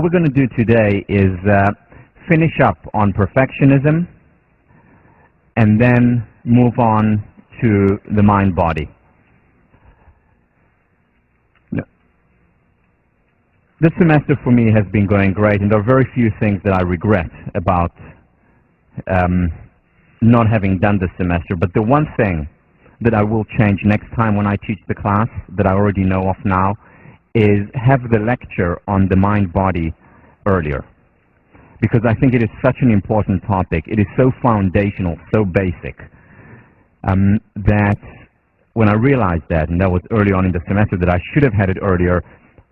What we're going to do today is finish up on perfectionism and then move on to the mind-body. This semester for me has been going great, and there are very few things that I regret about not having done this semester. But the one thing that I will change next time when I teach the class, that I already know of now, is have the lecture on the mind-body earlier. Because I think it is such an important topic. It is so foundational, so basic, that when I realized that, and that was early on in the semester, that I should have had it earlier,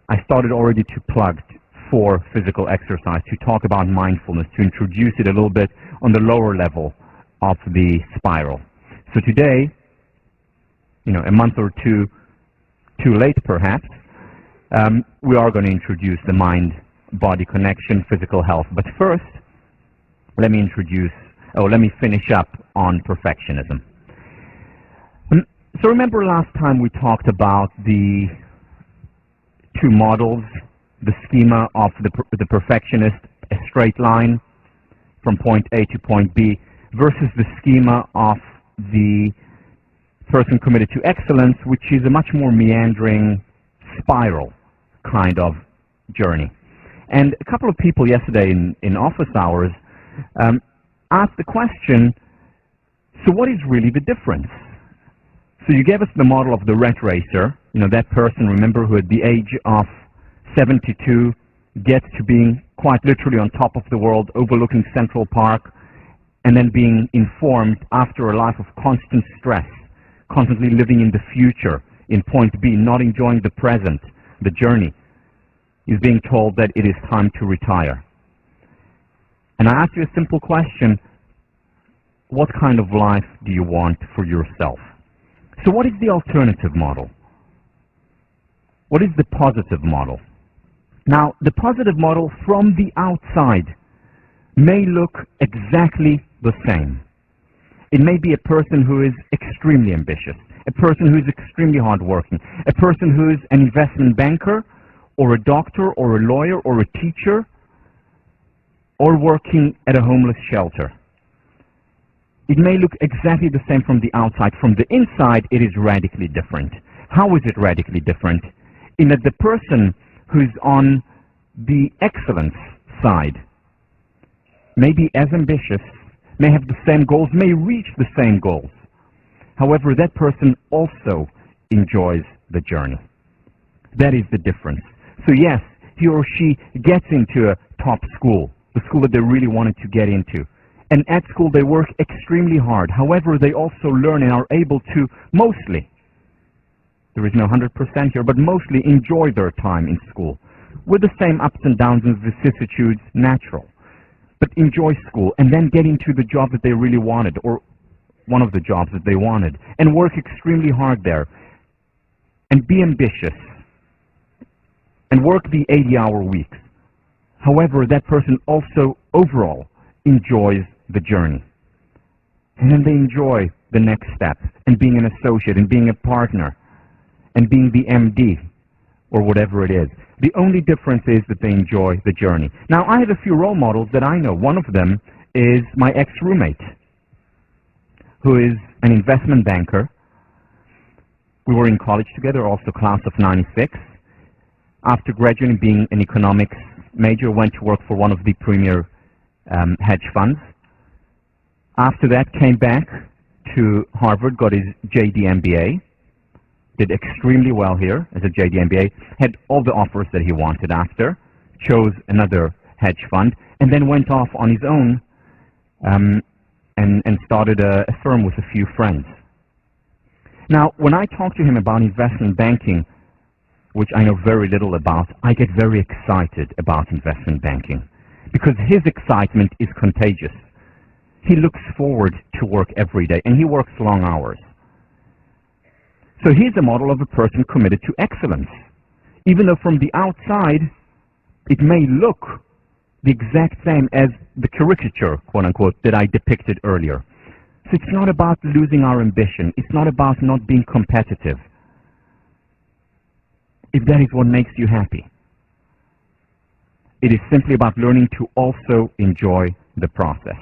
I started already to plug for physical exercise, to talk about mindfulness, to introduce it a little bit on the lower level of the spiral. So today, a month or two too late perhaps, we are going to introduce the mind-body connection, physical health. But first, let me finish up on perfectionism. So remember last time we talked about the two models, the schema of the perfectionist, a straight line from point A to point B, versus the schema of the person committed to excellence, which is a much more meandering spiral kind of journey. And a couple of people yesterday in office hours asked the question, so what is really the difference? So you gave us the model of the rat racer, that person, remember, who at the age of 72 gets to being quite literally on top of the world, overlooking Central Park, and then being informed after a life of constant stress, constantly living in the future, in point B, not enjoying the present, the journey, is being told that it is time to retire. And I ask you a simple question: what kind of life do you want for yourself? So what is the alternative model? What is the positive model? Now, the positive model from the outside may look exactly the same. It may be a person who is extremely ambitious, a person who is extremely hardworking, a person who is an investment banker, or a doctor, or a lawyer, or a teacher, or working at a homeless shelter. It may look exactly the same from the outside. From the inside, it is radically different. How is it radically different? In that the person who's on the excellence side may be as ambitious, may have the same goals, may reach the same goals. However, that person also enjoys the journey. That is the difference. So yes, he or she gets into a top school, the school that they really wanted to get into. And at school they work extremely hard. However, they also learn and are able to mostly, there is no 100% here, but mostly enjoy their time in school, with the same ups and downs and vicissitudes natural. But enjoy school and then get into the job that they really wanted, or one of the jobs that they wanted, and work extremely hard there, and be ambitious, and work the 80-hour weeks. However, that person also overall enjoys the journey. And then they enjoy the next step, and being an associate, and being a partner, and being the MD, or whatever it is. The only difference is that they enjoy the journey. Now, I have a few role models that I know. One of them is my ex-roommate, who is an investment banker. We were in college together, also class of 96. After graduating, being an economics major, went to work for one of the premier hedge funds. After that, came back to Harvard, got his JD MBA, did extremely well here as a JD MBA, had all the offers that he wanted after, chose another hedge fund, and then went off on his own and started a firm with a few friends. Now, when I talk to him about investment banking, which I know very little about, I get very excited about investment banking, because his excitement is contagious. He looks forward to work every day, and he works long hours. So he's a model of a person committed to excellence, even though from the outside it may look the exact same as the caricature, quote-unquote, that I depicted earlier. So it's not about losing our ambition. It's not about not being competitive, if that is what makes you happy. It is simply about learning to also enjoy the process.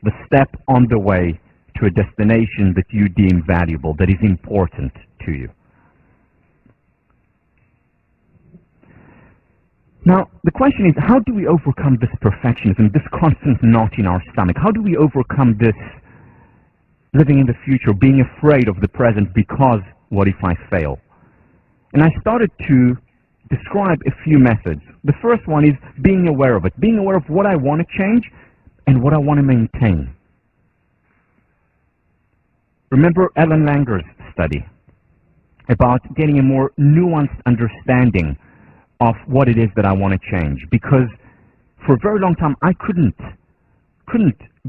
The step on the way to a destination that you deem valuable, that is important to you. Now, the question is, how do we overcome this perfectionism, this constant knot in our stomach? How do we overcome this living in the future, being afraid of the present because what if I fail? And I started to describe a few methods. The first one is being aware of it, being aware of what I want to change and what I want to maintain. Remember Ellen Langer's study about getting a more nuanced understanding of what it is that I want to change, because for a very long time I couldn't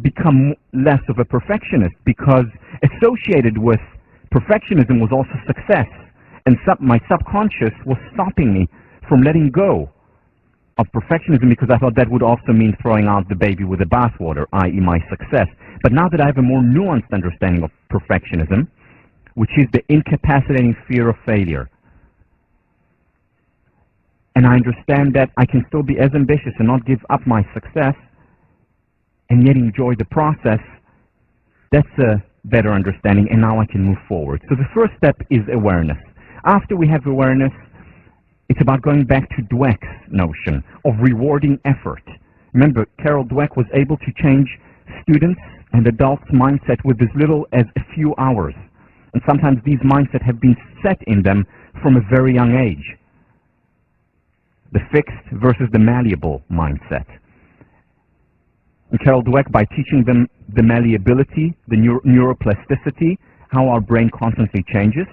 become less of a perfectionist, because associated with perfectionism was also success, and my subconscious was stopping me from letting go of perfectionism, because I thought that would also mean throwing out the baby with the bathwater, i.e. my success. But now that I have a more nuanced understanding of perfectionism, which is the incapacitating fear of failure, and I understand that I can still be as ambitious and not give up my success and yet enjoy the process, that's a better understanding, and now I can move forward. So the first step is awareness. After we have awareness, it's about going back to Dweck's notion of rewarding effort. Remember, Carol Dweck was able to change students' and adults' mindset with as little as a few hours. And sometimes these mindsets have been set in them from a very young age. The fixed versus the malleable mindset. And Carol Dweck, by teaching them the malleability, the neuroplasticity, how our brain constantly changes,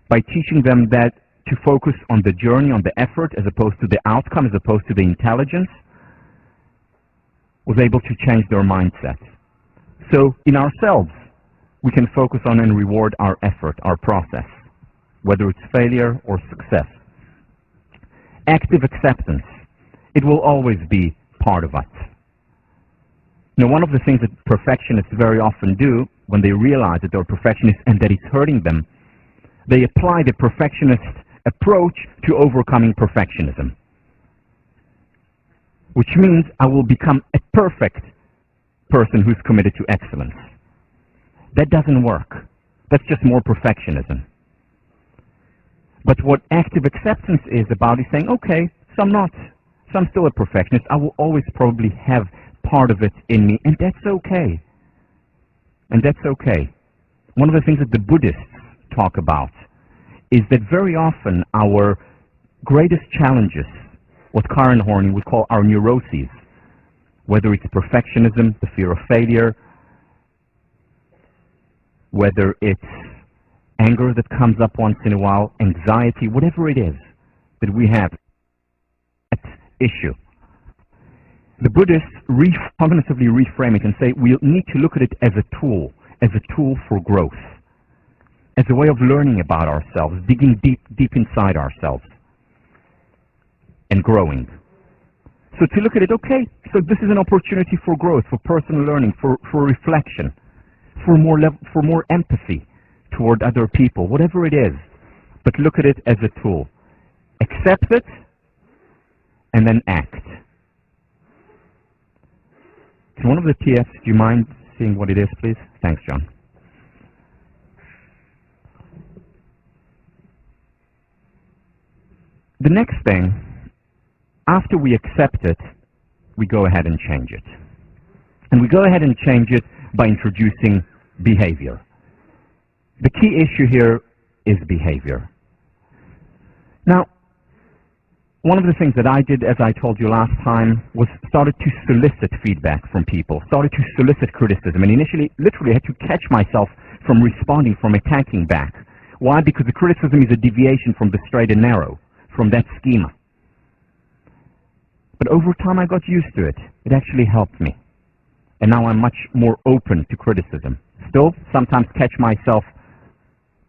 by teaching them that to focus on the journey, on the effort, as opposed to the outcome, as opposed to the intelligence, was able to change their mindset. So in ourselves, we can focus on and reward our effort, our process, whether it's failure or success. Active acceptance. It will always be part of us. Now, one of the things that perfectionists very often do when they realize that they're perfectionists and that it's hurting them, they apply the perfectionist approach to overcoming perfectionism, which means I will become a perfect person who's committed to excellence. That doesn't work. That's just more perfectionism. But what active acceptance is about is saying, okay, so I'm still a perfectionist. I will always probably have part of it in me, and that's okay. And that's okay. One of the things that the Buddhists talk about is that very often our greatest challenges, what Karen Horney would call our neuroses, whether it's perfectionism, the fear of failure, whether it's anger that comes up once in a while, anxiety, whatever it is that we have, that issue. The Buddhists cognitively reframe it and say we need to look at it as a tool for growth, as a way of learning about ourselves, digging deep inside ourselves, and growing. So to look at it, okay, so this is an opportunity for growth, for personal learning, for reflection, for more empathy toward other people, whatever it is. But look at it as a tool. Accept it, and then act. So one of the TFs, do you mind seeing what it is, please? Thanks, John. The next thing, after we accept it, we go ahead and change it. And we go ahead and change it by introducing behavior. The key issue here is behavior. Now, one of the things that I did, as I told you last time, was started to solicit feedback from people, started to solicit criticism, and initially, literally, I had to catch myself from responding, from attacking back. Why? Because the criticism is a deviation from the straight and narrow, from that schema. But over time, I got used to it. It actually helped me. And now I'm much more open to criticism. Still, sometimes catch myself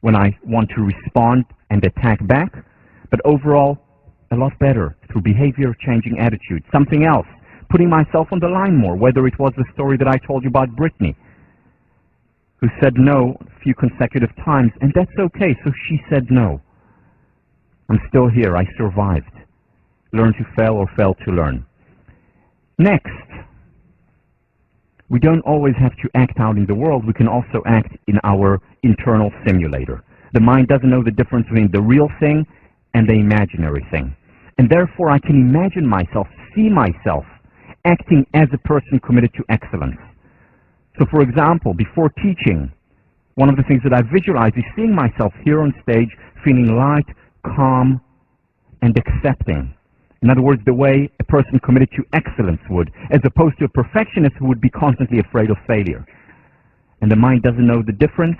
when I want to respond and attack back, but overall, a lot better through behavior-changing attitude. Something else, putting myself on the line more, whether it was the story that I told you about Brittany, who said no a few consecutive times, and that's okay, so she said no. I'm still here, I survived. learn to fail or fail to learn. Next, we don't always have to act out in the world. We can also act in our internal simulator. The mind doesn't know the difference between the real thing and the imaginary thing. And therefore, I can imagine myself, see myself, acting as a person committed to excellence. So, for example, before teaching, one of the things that I visualize is seeing myself here on stage, feeling light, calm, and accepting. In other words, the way a person committed to excellence would, as opposed to a perfectionist who would be constantly afraid of failure. And the mind doesn't know the difference,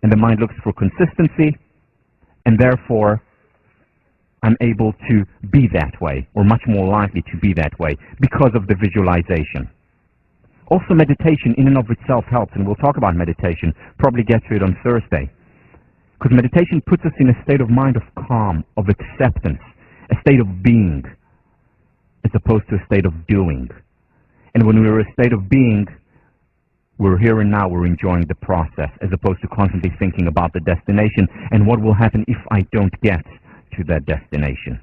and the mind looks for consistency, and therefore I'm able to be that way, or much more likely to be that way, because of the visualization. Also, meditation in and of itself helps, and we'll talk about meditation, probably get to it on Thursday. Because meditation puts us in a state of mind of calm, of acceptance, a state of being, as opposed to a state of doing. And when we're in a state of being, we're here and now, we're enjoying the process, as opposed to constantly thinking about the destination and what will happen if I don't get to that destination.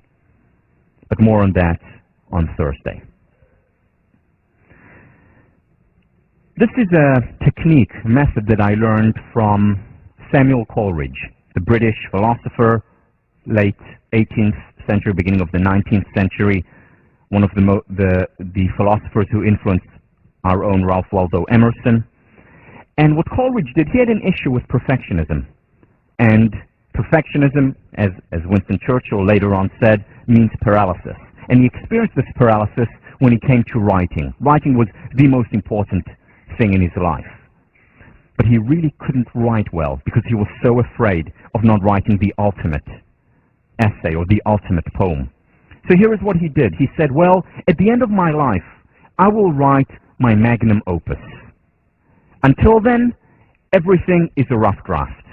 But more on that on Thursday. This is a technique, a method that I learned from Samuel Coleridge, the British philosopher, late 18th century, beginning of the 19th century, one of the philosophers who influenced our own Ralph Waldo Emerson. And what Coleridge did, he had an issue with perfectionism. And perfectionism, as Winston Churchill later on said, means paralysis. And he experienced this paralysis when he came to writing. Writing was the most important thing in his life. But he really couldn't write well because he was so afraid of not writing the ultimate essay or the ultimate poem. So here is what he did. He said, well, at the end of my life, I will write my magnum opus. Until then, everything is a rough draft.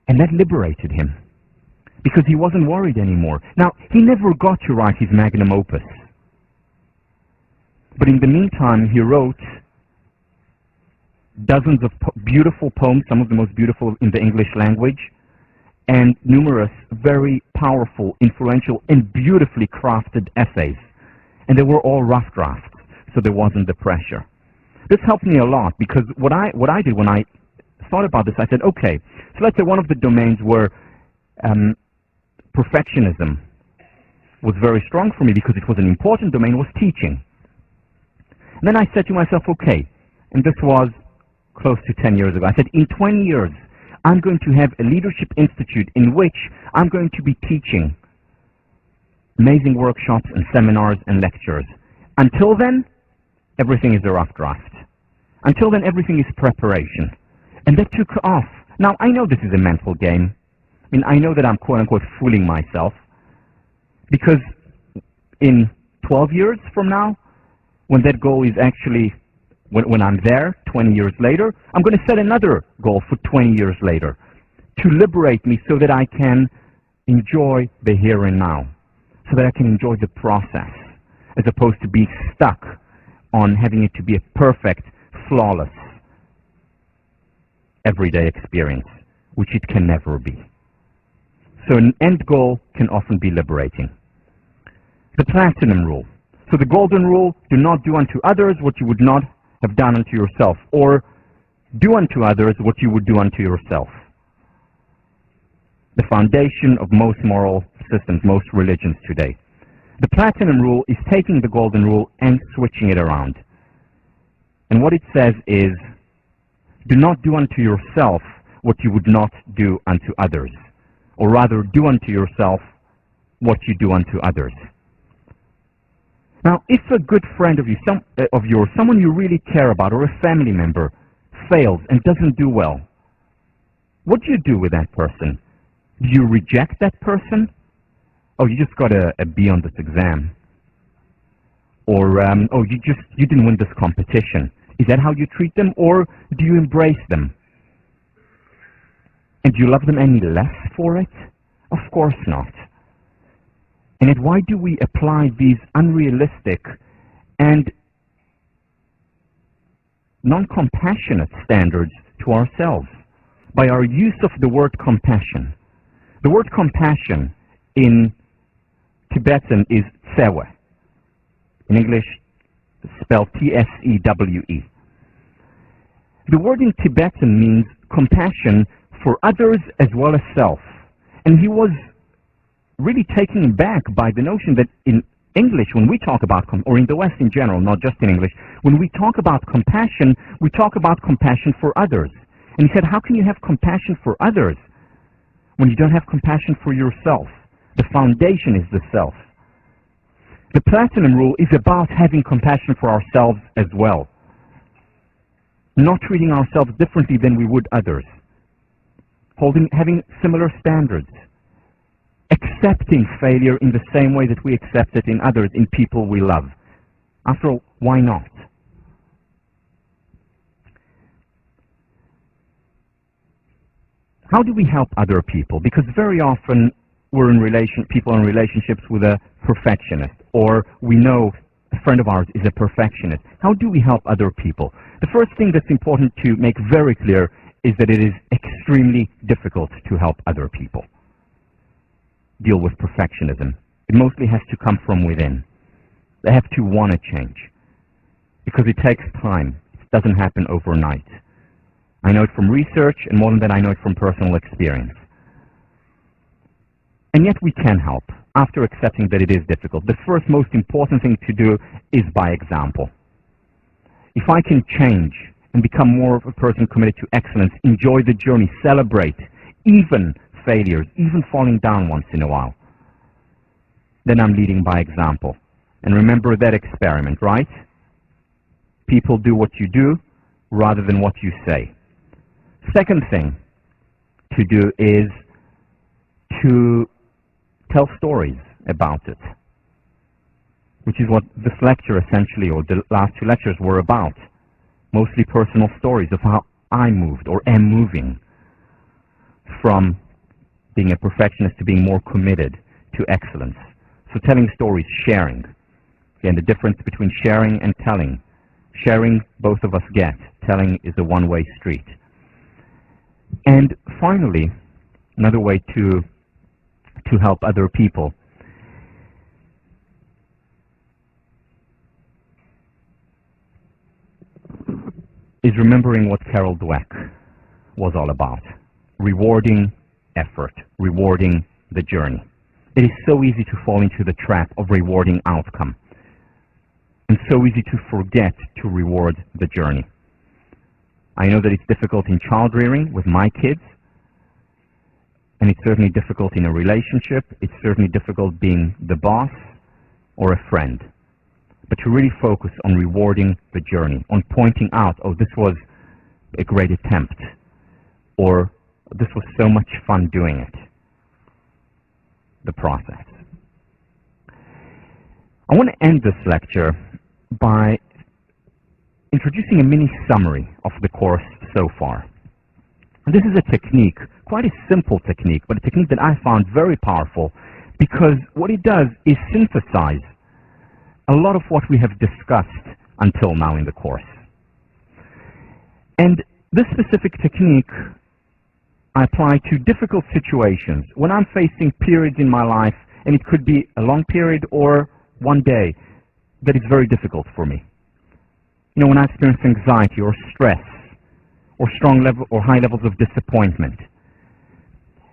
And that liberated him because he wasn't worried anymore. Now, he never got to write his magnum opus. But in the meantime, he wrote dozens of beautiful poems, some of the most beautiful in the English language, and numerous very powerful, influential, and beautifully crafted essays. And they were all rough drafts, so there wasn't the pressure. This helped me a lot because what I did when I thought about this, I said, okay, so let's say one of the domains where perfectionism was very strong for me because it was an important domain was teaching. And then I said to myself, okay, and this was close to 10 years ago, I said, in 20 years, I'm going to have a leadership institute in which I'm going to be teaching amazing workshops and seminars and lectures. Until then, everything is a rough draft. Until then, everything is preparation. And that took off. Now, I know this is a mental game. I mean, I know that I'm quote-unquote fooling myself because in 12 years from now, when that goal is actually, when I'm there 20 years later, I'm going to set another goal for 20 years later to liberate me so that I can enjoy the here and now, so that I can enjoy the process, as opposed to being stuck on having it to be a perfect, flawless, everyday experience, which it can never be. So an end goal can often be liberating. The platinum rule. So the golden rule, do not do unto others what you would not have done unto yourself, or do unto others what you would do unto yourself. The foundation of most moral systems, most religions today. The platinum rule is taking the golden rule and switching it around. And what it says is, do not do unto yourself what you would not do unto others, or rather do unto yourself what you do unto others. Now, if a good friend of yours, someone you really care about, or a family member, fails and doesn't do well, what do you do with that person? Do you reject that person? Oh, you just got a B on this exam. Or, oh, you didn't win this competition. Is that how you treat them? Or do you embrace them? And do you love them any less for it? Of course not. And yet, why do we apply these unrealistic and non-compassionate standards to ourselves? By our use of the word compassion. The word compassion in Tibetan is tsewe. In English, spelled T-S-E-W-E. The word in Tibetan means compassion for others as well as self. And he was really taken aback by the notion that in English, when we talk about, or in the West in general, not just in English, when we talk about compassion, we talk about compassion for others. And he said, how can you have compassion for others when you don't have compassion for yourself? The foundation is the self. The Platinum Rule is about having compassion for ourselves as well. Not treating ourselves differently than we would others. Having similar standards. Accepting failure in the same way that we accept it in others, in people we love. After all, why not? How do we help other people? Because very often people are in relationships with a perfectionist, or we know a friend of ours is a perfectionist. How do we help other people? The first thing that's important to make very clear is that it is extremely difficult to help other people deal with perfectionism. It mostly has to come from within. They have to want to change, because it takes time. It doesn't happen overnight. I know it from research, and more than that, I know it from personal experience. And yet we can help, after accepting that it is difficult. The first most important thing to do is by example. If I can change and become more of a person committed to excellence, enjoy the journey, celebrate, even failures, even falling down once in a while, then I'm leading by example. And remember that experiment, right? People do what you do rather than what you say. Second thing to do is to tell stories about it, which is what this lecture essentially, or the last two lectures, were about. Mostly personal stories of how I moved or am moving from being a perfectionist to being more committed to excellence. So telling stories, sharing. Again, the difference between sharing and telling. Sharing, both of us get. Telling is a one-way street. And finally, another way to help other people is remembering what Carol Dweck was all about. Rewarding effort, rewarding the journey. It is so easy to fall into the trap of rewarding outcome, and so easy to forget to reward the journey. I know that it's difficult in child rearing with my kids, and it's certainly difficult in a relationship. It's certainly difficult being the boss or a friend. But to really focus on rewarding the journey, on pointing out, oh, this was a great attempt, or this was so much fun doing it, the process. I want to end this lecture by introducing a mini summary of the course so far. This is a technique, quite a simple technique, but a technique that I found very powerful, because what it does is synthesize a lot of what we have discussed until now in the course. And this specific technique I apply to difficult situations. When I'm facing periods in my life, and it could be a long period or one day, that is very difficult for me. You know, when I experience anxiety or stress, or high levels of disappointment.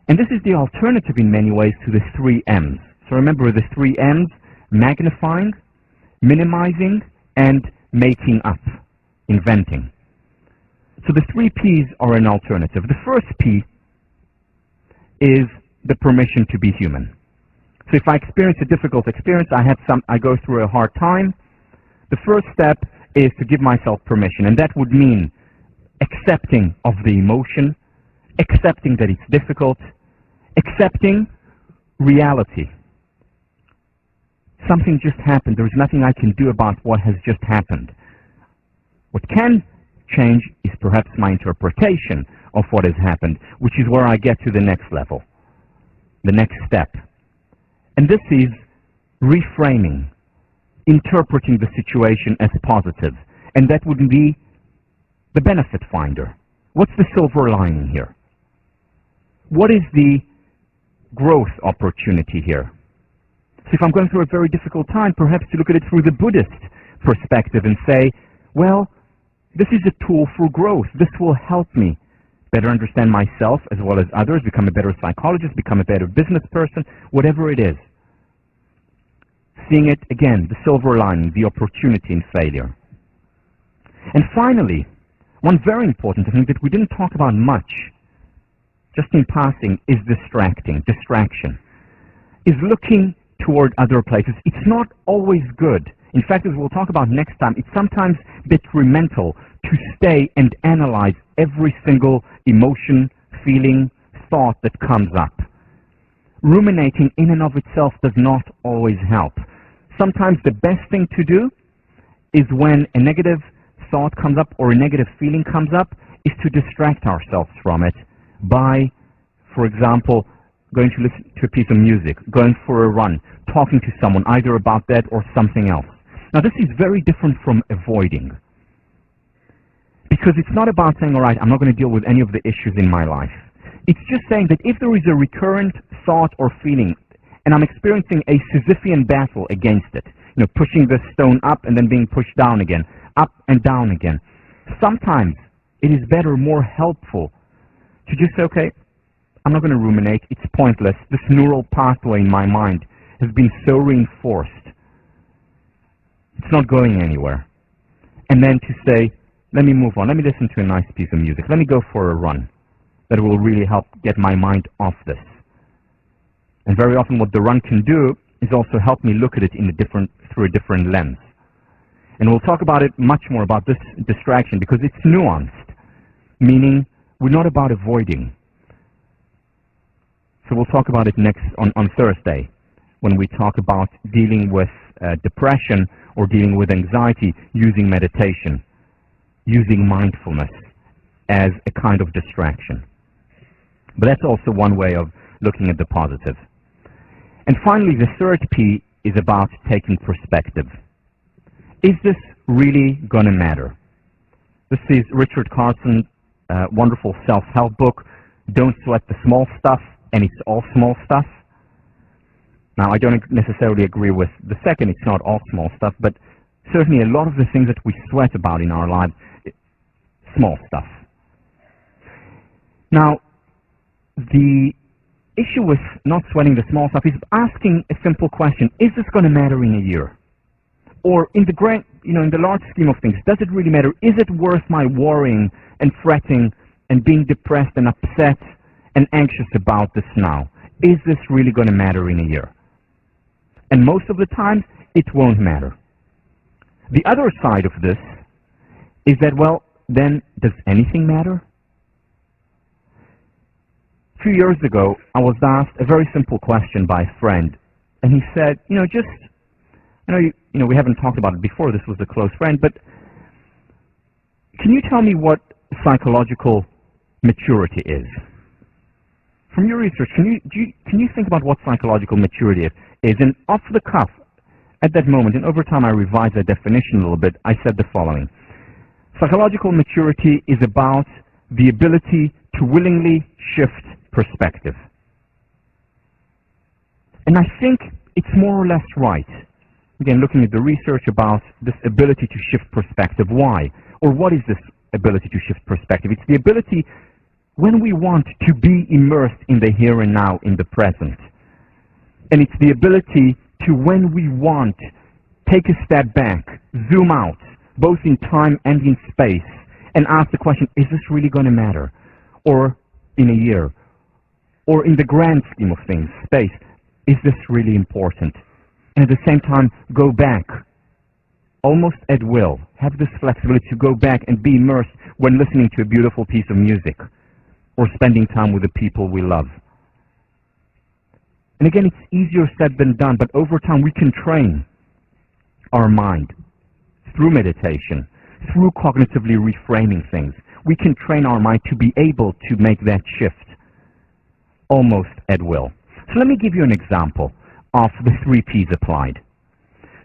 And this is the alternative in many ways to the 3 M's. So remember the 3 M's: magnifying, minimizing, and making up, inventing. So the 3 P's are an alternative. The first P is the permission to be human. So if I experience a difficult experience, I go through a hard time, the first step is to give myself permission, and that would mean accepting of the emotion, accepting that it's difficult, accepting reality. Something just happened. There's nothing I can do about what has just happened. What can change is perhaps my interpretation of what has happened, which is where I get to the next level, the next step. And this is reframing, interpreting the situation as positive. And that would be the benefit finder. What's the silver lining here? What is the growth opportunity here. So if I'm going through a very difficult time, perhaps to look at it through the Buddhist perspective and say, well, this is a tool for growth. This will help me better understand myself as well as others, become a better psychologist, become a better business person, whatever it is. Seeing it, again, the silver lining, the opportunity in failure. And finally, one very important thing that we didn't talk about much, just in passing, is distraction, is looking toward other places. It's not always good. In fact, as we'll talk about next time, it's sometimes detrimental to stay and analyze every single emotion, feeling, thought that comes up. Ruminating in and of itself does not always help. Sometimes the best thing to do is when a negative thought comes up or a negative feeling comes up, is to distract ourselves from it by, for example, going to listen to a piece of music, going for a run, talking to someone either about that or something else. Now this is very different from avoiding, because it's not about saying, all right, I'm not going to deal with any of the issues in my life. It's just saying that if there is a recurrent thought or feeling and I'm experiencing a Sisyphean battle against it, pushing the stone up and then being pushed down again, up and down again, sometimes it is better, more helpful to just say, okay, I'm not going to ruminate, it's pointless. This neural pathway in my mind has been so reinforced. It's not going anywhere. And then to say, let me move on, let me listen to a nice piece of music, let me go for a run. That will really help get my mind off this. And very often what the run can do is also help me look at it through a different lens. And we'll talk about it much more about this distraction because it's nuanced, meaning we're not about avoiding. So we'll talk about it next on Thursday when we talk about dealing with depression or dealing with anxiety using meditation, using mindfulness as a kind of distraction. But that's also one way of looking at the positive. And finally, the third P is about taking perspective. Is this really going to matter? This is Richard Carson's wonderful self-help book, Don't Sweat the Small Stuff, and it's all small stuff. Now, I don't necessarily agree with the second, it's not all small stuff, but certainly a lot of the things that we sweat about in our lives, small stuff. Now, the issue with not sweating the small stuff is asking a simple question: is this going to matter in a year? Or in the in the large scheme of things, does it really matter? Is it worth my worrying and fretting and being depressed and upset and anxious about this now? Is this really going to matter in a year? And most of the time, it won't matter. The other side of this is that, well, then does anything matter? A few years ago, I was asked a very simple question by a friend, and he said, we haven't talked about it before, this was a close friend, but can you tell me what psychological maturity is? From your research, can you think about what psychological maturity is? And off the cuff, at that moment, and over time I revised that definition a little bit, I said the following: psychological maturity is about the ability to willingly shift perspective. And I think it's more or less right. Again, looking at the research about this ability to shift perspective. Why? Or what is this ability to shift perspective? It's the ability, when we want, to be immersed in the here and now, in the present. And it's the ability to, when we want, take a step back, zoom out, both in time and in space, and ask the question, is this really going to matter? Or in a year? Or in the grand scheme of things, space, is this really important? And at the same time, go back, almost at will. Have this flexibility to go back and be immersed when listening to a beautiful piece of music or spending time with the people we love. And again, it's easier said than done, but over time we can train our mind through meditation, through cognitively reframing things. We can train our mind to be able to make that shift almost at will. So let me give you an example of the 3 Ps applied.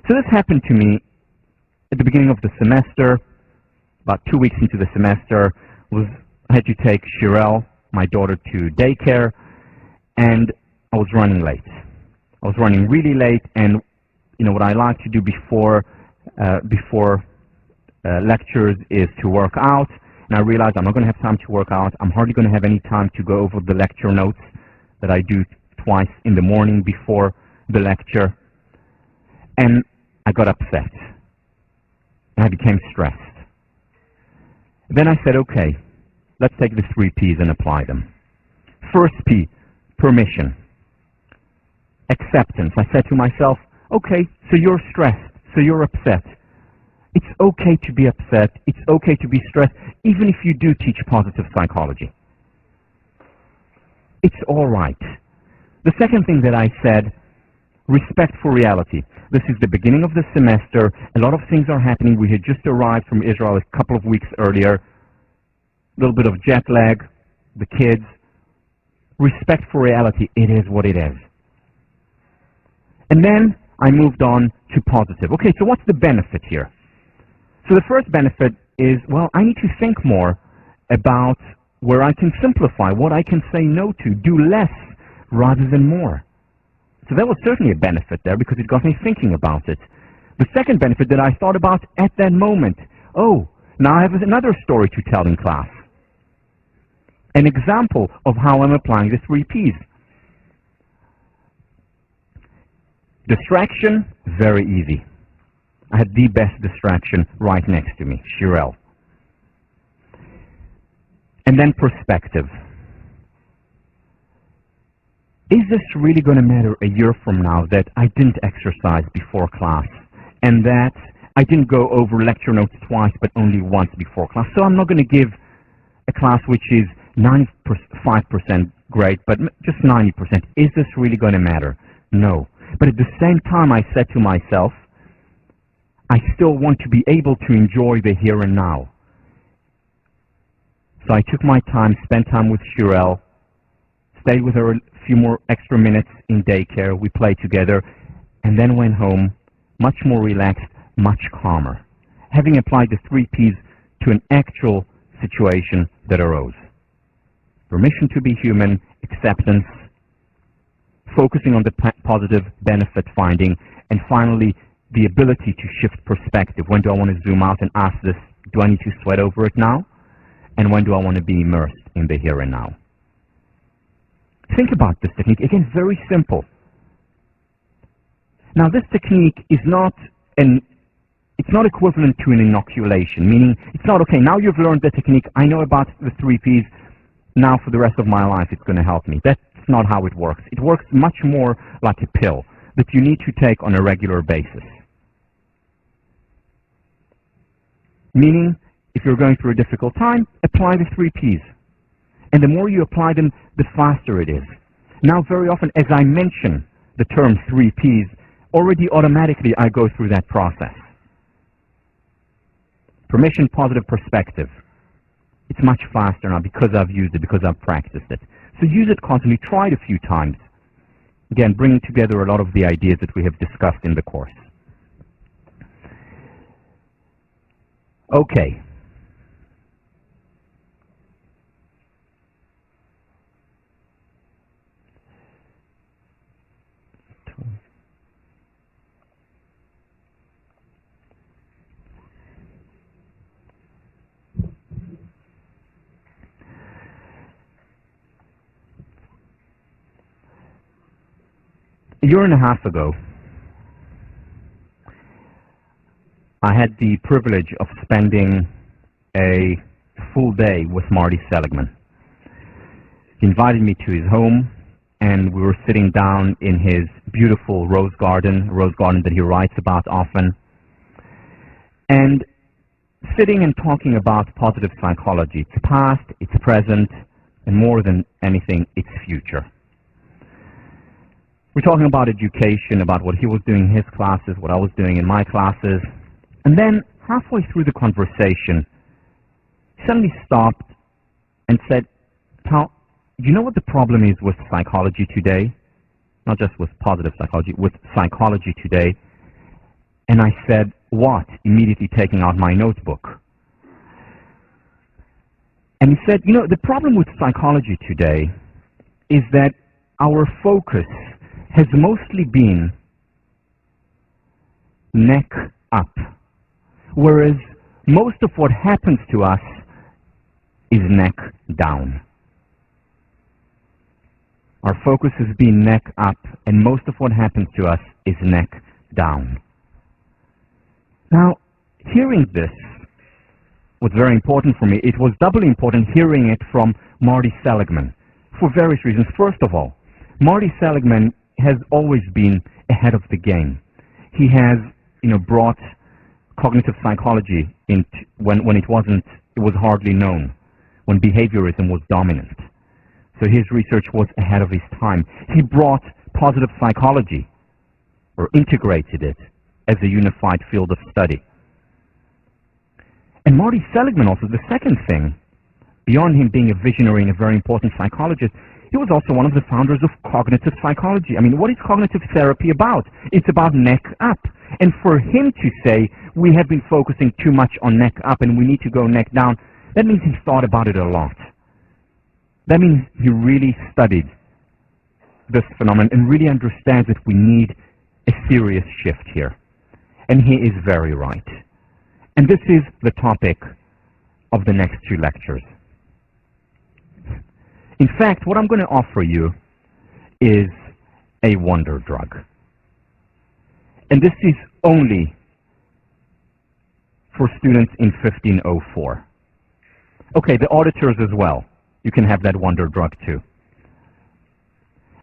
So this happened to me at the beginning of the semester. About 2 weeks into the semester, I had to take Shirelle, my daughter, to daycare, and I was running late. I was running really late, and what I like to do before lectures is to work out, and I realized I'm not going to have time to work out. I'm hardly going to have any time to go over the lecture notes that I do twice in the morning before the lecture, and I got upset, and I became stressed. Then I said, okay, let's take the 3 P's and apply them. First P, permission. Acceptance. I said to myself, okay, so you're stressed, so you're upset. It's okay to be upset. It's okay to be stressed, even if you do teach positive psychology. It's all right. The second thing that I said, respect for reality. This is the beginning of the semester. A lot of things are happening. We had just arrived from Israel a couple of weeks earlier. A little bit of jet lag, the kids. Respect for reality. It is what it is. And then I moved on to positive. Okay, so what's the benefit here? So the first benefit is, well, I need to think more about where I can simplify, what I can say no to, do less rather than more. So that was certainly a benefit there because it got me thinking about it. The second benefit that I thought about at that moment, oh, now I have another story to tell in class. An example of how I'm applying the 3 P's. Distraction, very easy. I had the best distraction right next to me, Shirel. And then perspective. Is this really going to matter a year from now that I didn't exercise before class and that I didn't go over lecture notes twice but only once before class? So I'm not going to give a class which is 95% great but just 90%. Is this really going to matter? No. But at the same time I said to myself, I still want to be able to enjoy the here and now. So I took my time, spent time with Shirel, stayed with her a few more extra minutes in daycare, we played together, and then went home much more relaxed, much calmer, having applied the 3 P's to an actual situation that arose. Permission to be human, acceptance, focusing on the positive benefit finding, and finally, the ability to shift perspective. When do I want to zoom out and ask this, do I need to sweat over it now? And when do I want to be immersed in the here and now? Think about this technique. Again, very simple. Now, this technique is not equivalent to an inoculation, meaning it's not, okay, now you've learned the technique, I know about the 3 P's, now for the rest of my life it's going to help me. That's not how it works. It works much more like a pill that you need to take on a regular basis. Meaning, if you're going through a difficult time, apply the 3 P's. And the more you apply them, the faster it is. Now, very often, as I mention the term 3 P's, already automatically I go through that process. Permission, positive perspective. It's much faster now because I've used it, because I've practiced it. So use it constantly. Try it a few times. Again, bringing together a lot of the ideas that we have discussed in the course. Okay. A year and a half ago, I had the privilege of spending a full day with Marty Seligman. He invited me to his home, and we were sitting down in his beautiful rose garden that he writes about often, and sitting and talking about positive psychology, its past, its present, and more than anything, its future. We're talking about education, about what he was doing in his classes, what I was doing in my classes. And then, halfway through the conversation, he suddenly stopped and said, Tal, you know what the problem is with psychology today? Not just with positive psychology, with psychology today. And I said, what? Immediately taking out my notebook. And he said, you know, the problem with psychology today is that our focus has mostly been neck up, whereas most of what happens to us is neck down. Our focus has been neck up, and most of what happens to us is neck down. Now, hearing this was very important for me. It was doubly important hearing it from Marty Seligman for various reasons. First of all, Marty Seligman has always been ahead of the game. He has, brought cognitive psychology when it was hardly known, when behaviorism was dominant. So his research was ahead of his time. He brought positive psychology, or integrated it, as a unified field of study. And Marty Seligman also, the second thing, beyond him being a visionary and a very important psychologist, he was also one of the founders of cognitive psychology. I mean, what is cognitive therapy about? It's about neck up. And for him to say, we have been focusing too much on neck up and we need to go neck down, that means he thought about it a lot. That means he really studied this phenomenon and really understands that we need a serious shift here. And he is very right. And this is the topic of the next two lectures. In fact, what I'm going to offer you is a wonder drug. And this is only for students in 1504. Okay, the auditors as well. You can have that wonder drug too.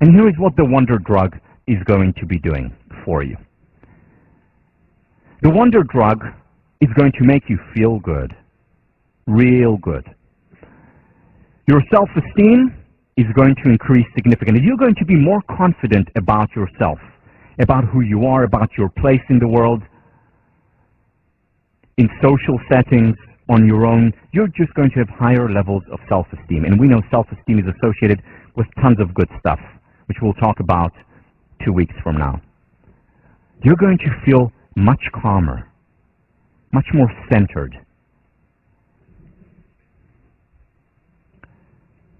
And here is what the wonder drug is going to be doing for you. The wonder drug is going to make you feel good, real good. Your self-esteem is going to increase significantly. You're going to be more confident about yourself, about who you are, about your place in the world, in social settings, on your own. You're just going to have higher levels of self-esteem. And we know self-esteem is associated with tons of good stuff, which we'll talk about 2 weeks from now. You're going to feel much calmer, much more centered.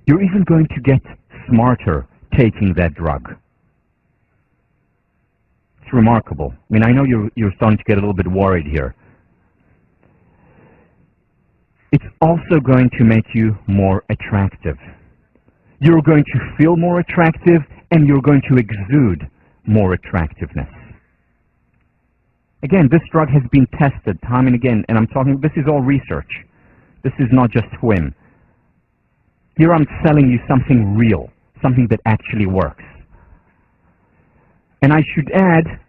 You're even going to get smarter taking that drug. It's remarkable. I mean, I know you're starting to get a little bit worried here. It's also going to make you more attractive. You're going to feel more attractive, and you're going to exude more attractiveness. Again, this drug has been tested time and again, and this is all research. This is not just whim. Here I'm selling you something real, something that actually works. And I should add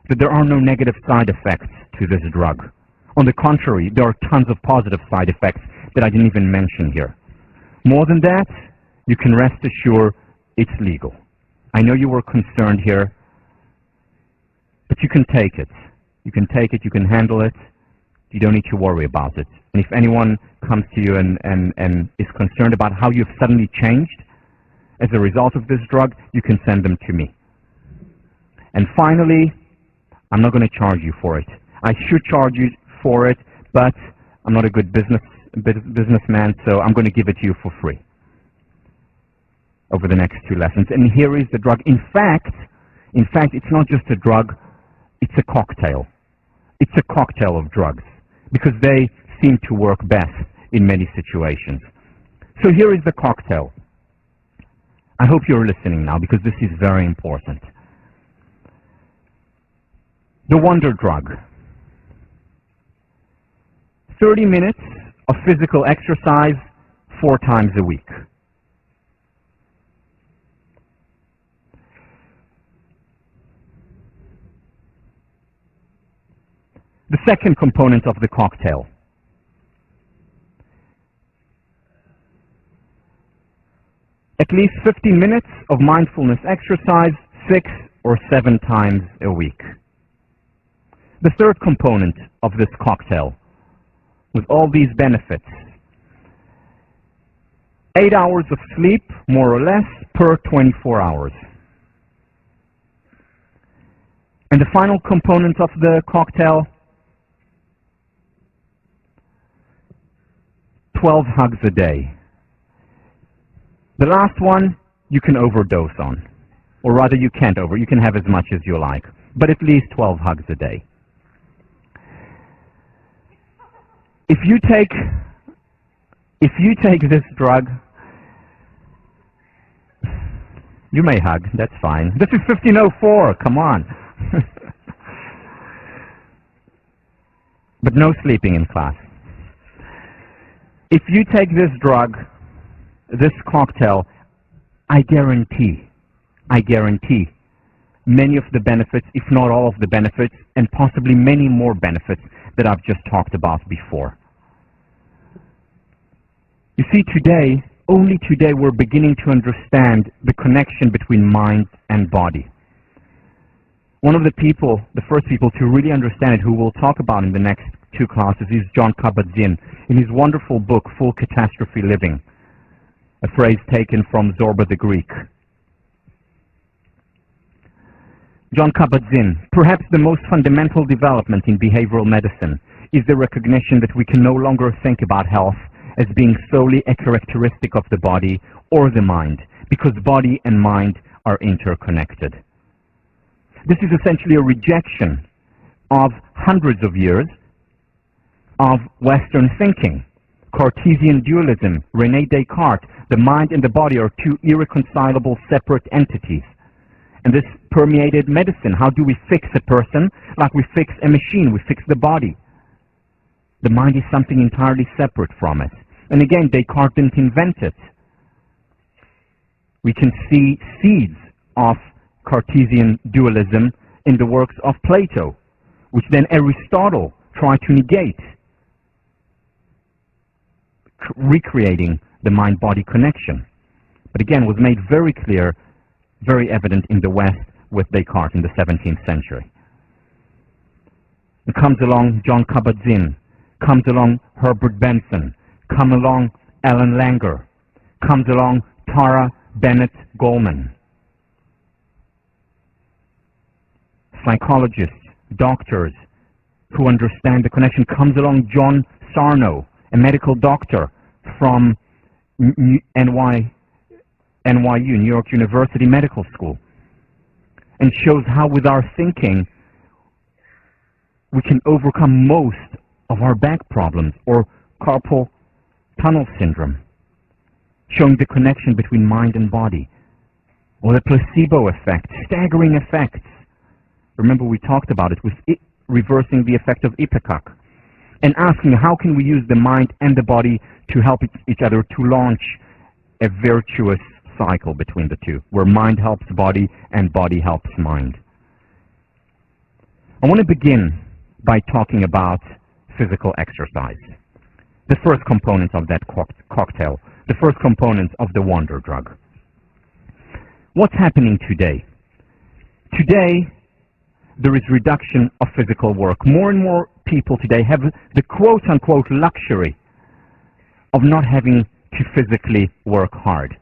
that there are no negative side effects to this drug. On the contrary, there are tons of positive side effects that I didn't even mention here. More than that, you can rest assured it's legal. I know you were concerned here, but you can take it. You can take it, you can handle it. You don't need to worry about it. And if anyone comes to you and is concerned about how you've suddenly changed as a result of this drug, you can send them to me. And finally, I'm not going to charge you for it. I should charge you for it, but I'm not a good businessman, so I'm going to give it to you for free over the next 2 lessons. And here is the drug. In fact, it's not just a drug, it's a cocktail. It's a cocktail of drugs, because they seem to work best in many situations. So here is the cocktail. I hope you're listening now, because this is very important. The wonder drug. 30 minutes of physical exercise 4 times a week. The second component of the cocktail. At least 15 minutes of mindfulness exercise 6 or 7 times a week. The third component of this cocktail, with all these benefits: 8 hours of sleep, more or less, per 24 hours. And the final component of the cocktail, 12 hugs a day. The last one you can overdose on. Or rather, you can't you can have as much as you like, but at least 12 hugs a day. If you take this drug, you may hug, that's fine. This is 1504, come on. But no sleeping in class. If you take this drug, this cocktail, I guarantee many of the benefits, if not all of the benefits, and possibly many more benefits that I've just talked about before. You see, only today, we're beginning to understand the connection between mind and body. One of the first people to really understand it, who we'll talk about in the next two classes, is Jon Kabat-Zinn, in his wonderful book, Full Catastrophe Living, a phrase taken from Zorba the Greek. Jon Kabat-Zinn, perhaps the most fundamental development in behavioral medicine is the recognition that we can no longer think about health as being solely a characteristic of the body or the mind, because body and mind are interconnected. This is essentially a rejection of hundreds of years of Western thinking. Cartesian dualism, René Descartes, the mind and the body are two irreconcilable separate entities. And this permeated medicine. How do we fix a person? Like we fix a machine, we fix the body. The mind is something entirely separate from it. And again, Descartes didn't invent it. We can see seeds of Cartesian dualism in the works of Plato, which then Aristotle tried to negate, recreating the mind-body connection. But again, was made very clear, very evident in the West with Descartes in the 17th century. And comes along Jon Kabat-Zinn, comes along Herbert Benson, come along Alan Langer, comes along Tara Bennett Goldman. Psychologists, doctors who understand the connection. Comes along John Sarno, a medical doctor from NYU, New York University Medical School, and shows how with our thinking we can overcome most of our back problems or carpal tunnel syndrome, showing the connection between mind and body. Or the placebo effect, staggering effects. Remember, we talked about it with reversing the effect of ipecac, and asking how can we use the mind and the body to help each other to launch a virtuous cycle between the two, where mind helps body and body helps mind. I want to begin by talking about physical exercise, the first component of that cocktail, the first component of the wonder drug. What's happening today? Today, there is reduction of physical work. More and more people today have the quote-unquote luxury of not having to physically work hard.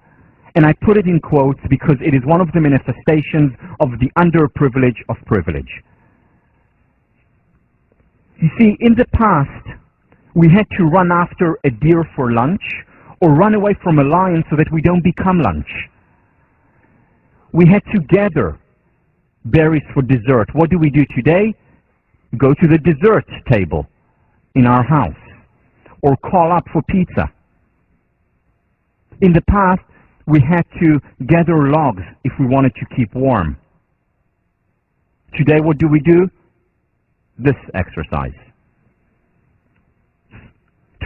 And I put it in quotes because it is one of the manifestations of the underprivilege of privilege. You see, in the past, we had to run after a deer for lunch or run away from a lion so that we don't become lunch. We had to gather berries for dessert. What do we do today? Go to the dessert table in our house or call up for pizza. In the past, we had to gather logs if we wanted to keep warm. Today, what do? This exercise.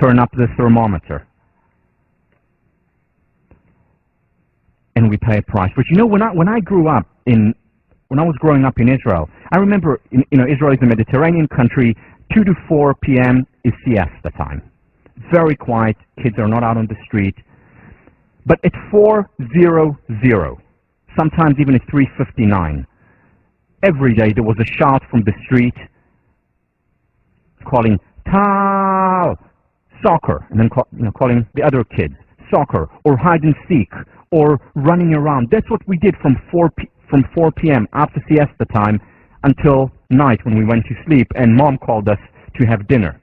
Turn up the thermometer. And we pay a price. But you know, when I was growing up in Israel, I remember, Israel is a Mediterranean country. 2 to 4 p.m. is siesta time. Very quiet. Kids are not out on the street. But at 4:00, sometimes even at 3:59, every day there was a shout from the street calling Tal, soccer, and then calling the other kids soccer or hide and seek or running around. That's what we did from 4 p.m. after siesta time until night when we went to sleep and mom called us to have dinner.